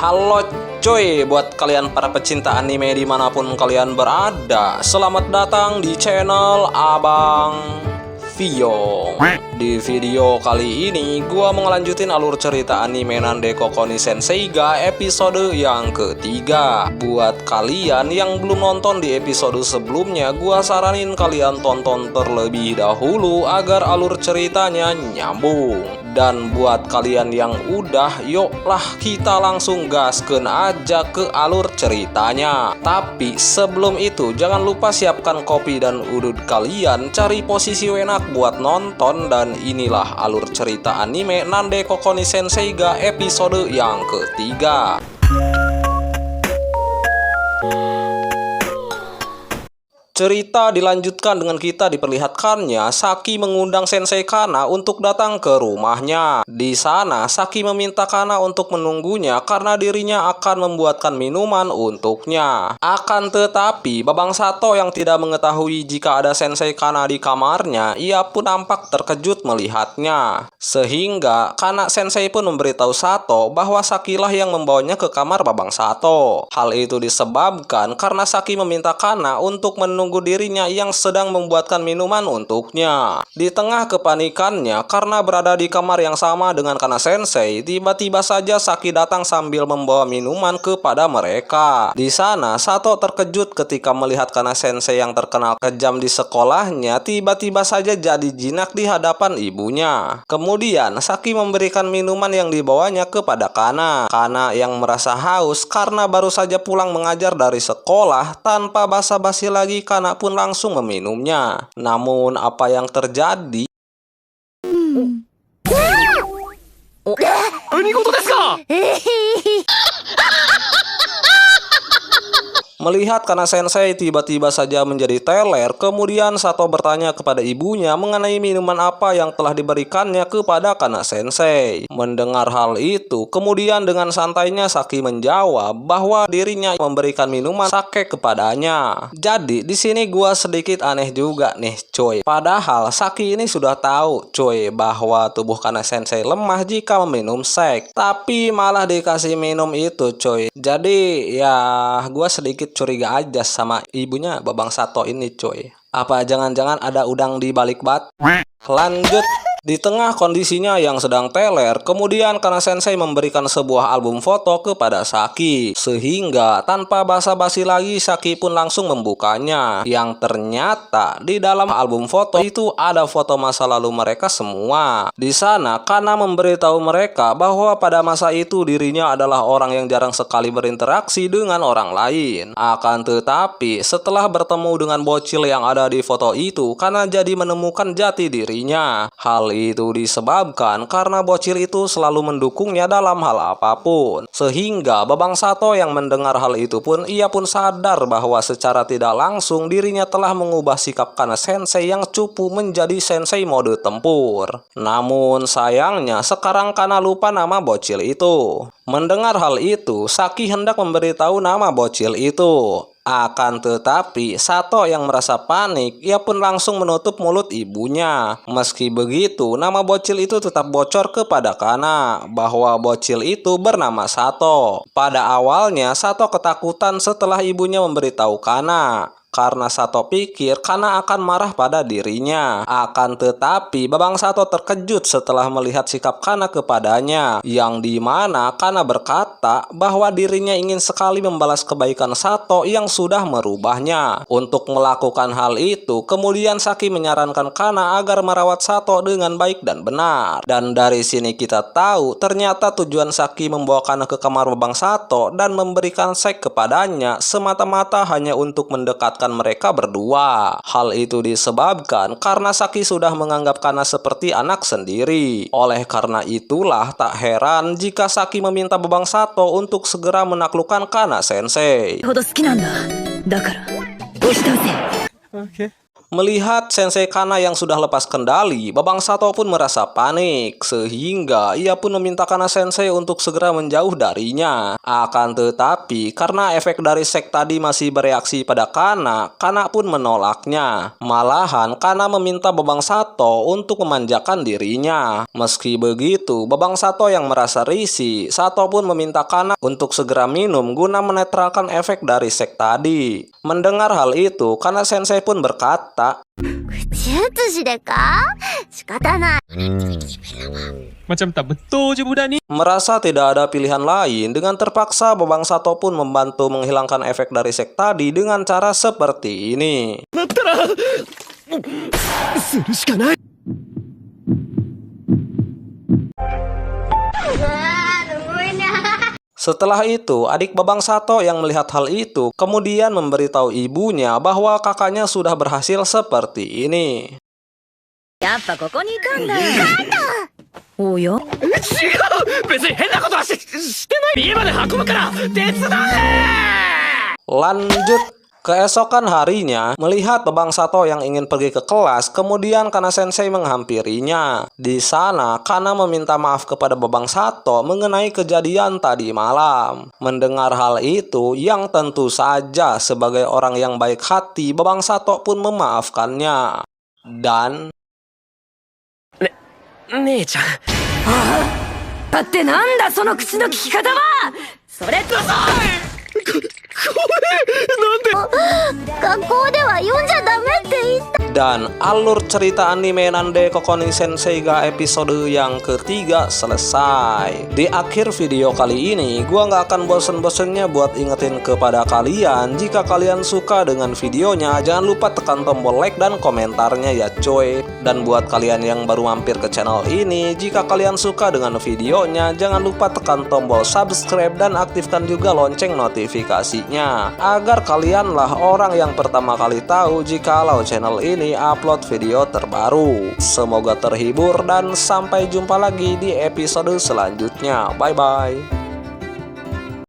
Halo cuy, buat kalian para pecinta anime dimanapun kalian berada, selamat datang di channel Abang Vio. Di video kali ini, gua mau ngelanjutin alur cerita anime Nandeko Koni Senseiga episode yang ketiga. Buat kalian yang belum nonton di episode sebelumnya, gua saranin kalian tonton terlebih dahulu agar alur ceritanya nyambung. Dan buat kalian yang udah, yuklah kita langsung gaskeun aja ke alur ceritanya. Tapi sebelum itu, jangan lupa siapkan kopi dan udud kalian, cari posisi enak buat nonton. Dan inilah alur cerita anime Nandeko Koni Senseiga episode yang ketiga. Cerita dilanjutkan dengan kita diperlihatkannya Saki mengundang Sensei Kana untuk datang ke rumahnya. Di sana Saki meminta Kana untuk menunggunya karena dirinya akan membuatkan minuman untuknya. Akan tetapi Babang Sato yang tidak mengetahui jika ada Sensei Kana di kamarnya, ia pun nampak terkejut melihatnya. Sehingga Kana Sensei pun memberitahu Sato bahwa Sakilah yang membawanya ke kamar Babang Sato. Hal itu disebabkan karena Saki meminta Kana untuk menunggu dirinya yang sedang membuatkan minuman untuknya. Di tengah kepanikannya karena berada di kamar yang sama dengan Kana Sensei, tiba-tiba saja Saki datang sambil membawa minuman kepada mereka. Di sana Sato terkejut ketika melihat Kana Sensei yang terkenal kejam di sekolahnya tiba-tiba saja jadi jinak di hadapan ibunya. Kemudian Saki memberikan minuman yang dibawanya kepada Kana. Kana yang merasa haus karena baru saja pulang mengajar dari sekolah, tanpa basa-basi lagi Kana pun langsung meminumnya. Namun apa yang terjadi? Melihat Kana Sensei tiba-tiba saja menjadi teler, kemudian Sato bertanya kepada ibunya mengenai minuman apa yang telah diberikannya kepada Kana Sensei. Mendengar hal itu, kemudian dengan santainya Saki menjawab bahwa dirinya memberikan minuman sake kepadanya. Jadi di sini gua sedikit aneh juga nih coy. Padahal Saki ini sudah tahu coy bahwa tubuh Kana Sensei lemah jika meminum sake, tapi malah dikasih minum itu coy. Jadi ya gua sedikit curiga aja sama ibunya Babang Sato ini coy. Apa jangan-jangan ada udang di balik bat? Lanjut. Di tengah kondisinya yang sedang teler, kemudian Kana Sensei memberikan sebuah album foto kepada Saki. Sehingga tanpa basa-basi lagi Saki pun langsung membukanya. Yang ternyata di dalam album foto itu ada foto masa lalu mereka semua. Di sana Kana memberitahu mereka bahwa pada masa itu dirinya adalah orang yang jarang sekali berinteraksi dengan orang lain. Akan tetapi setelah bertemu dengan bocil yang ada di foto itu, Kana jadi menemukan jati dirinya. Hal itu disebabkan karena bocil itu selalu mendukungnya dalam hal apapun. Sehingga Babang Sato yang mendengar hal itu pun ia pun sadar bahwa secara tidak langsung dirinya telah mengubah sikap Kana Sensei yang cupu menjadi sensei mode tempur. Namun sayangnya sekarang Kana lupa nama bocil itu. Mendengar hal itu, Saki hendak memberitahu nama bocil itu. Akan tetapi Sato yang merasa panik, ia pun langsung menutup mulut ibunya. Meski begitu, nama bocil itu tetap bocor kepada Kana bahwa bocil itu bernama Sato. Pada awalnya Sato ketakutan setelah ibunya memberitahu Kana, karena Sato pikir Kana akan marah pada dirinya. Akan tetapi Babang Sato terkejut setelah melihat sikap Kana kepadanya, yang dimana Kana berkata bahwa dirinya ingin sekali membalas kebaikan Sato yang sudah merubahnya. Untuk melakukan hal itu, kemudian Saki menyarankan Kana agar merawat Sato dengan baik dan benar. Dan dari sini kita tahu ternyata tujuan Saki membawa Kana ke kamar Babang Sato dan memberikan seks kepadanya semata-mata hanya untuk mendekatkan mereka berdua. Hal itu disebabkan karena Saki sudah menganggap Kana seperti anak sendiri. Oleh karena itulah tak heran jika Saki meminta Babang Sato untuk segera menaklukkan Kana Sensei. Melihat Sensei Kana yang sudah lepas kendali, Babang Sato pun merasa panik, sehingga ia pun meminta Kana Sensei untuk segera menjauh darinya. Akan tetapi, karena efek dari sek tadi masih bereaksi pada Kana, Kana pun menolaknya. Malahan, Kana meminta Babang Sato untuk memanjakan dirinya. Meski begitu, Babang Sato yang merasa risih, Sato pun meminta Kana untuk segera minum guna menetralkan efek dari sek tadi. Mendengar hal itu, Kana Sensei pun berkata, Macam tak betul je budak ni. merasa tidak ada pilihan lain, dengan terpaksa Babang Sato pun membantu menghilangkan efek dari sek tadi dengan cara seperti ini. Setelah itu, adik Babang Sato yang melihat hal itu kemudian memberitahu ibunya bahwa kakaknya sudah berhasil seperti ini. Lanjut. Keesokan harinya, melihat Babang Sato yang ingin pergi ke kelas, kemudian Kana Sensei menghampirinya. Di sana, Kana meminta maaf kepada Babang Sato mengenai kejadian tadi malam. Mendengar hal itu, yang tentu saja sebagai orang yang baik hati, Babang Sato pun memaafkannya. Dan... 姉ちゃん。だってなんだその口の利き方は。それこそ学校では読んじゃダメって言った。 Dan alur cerita anime Nande Kokoni Sensei ga episode yang ketiga selesai. Di akhir video kali ini, gua nggak akan bosen-bosennya buat ingetin kepada kalian, jika kalian suka dengan videonya, jangan lupa tekan tombol like dan komentarnya ya coy. Dan buat kalian yang baru mampir ke channel ini, jika kalian suka dengan videonya, jangan lupa tekan tombol subscribe dan aktifkan juga lonceng notifikasinya, agar kalianlah orang yang pertama kali tahu jikalau channel ini upload video terbaru. Semoga terhibur dan sampai jumpa lagi di episode selanjutnya. Bye bye.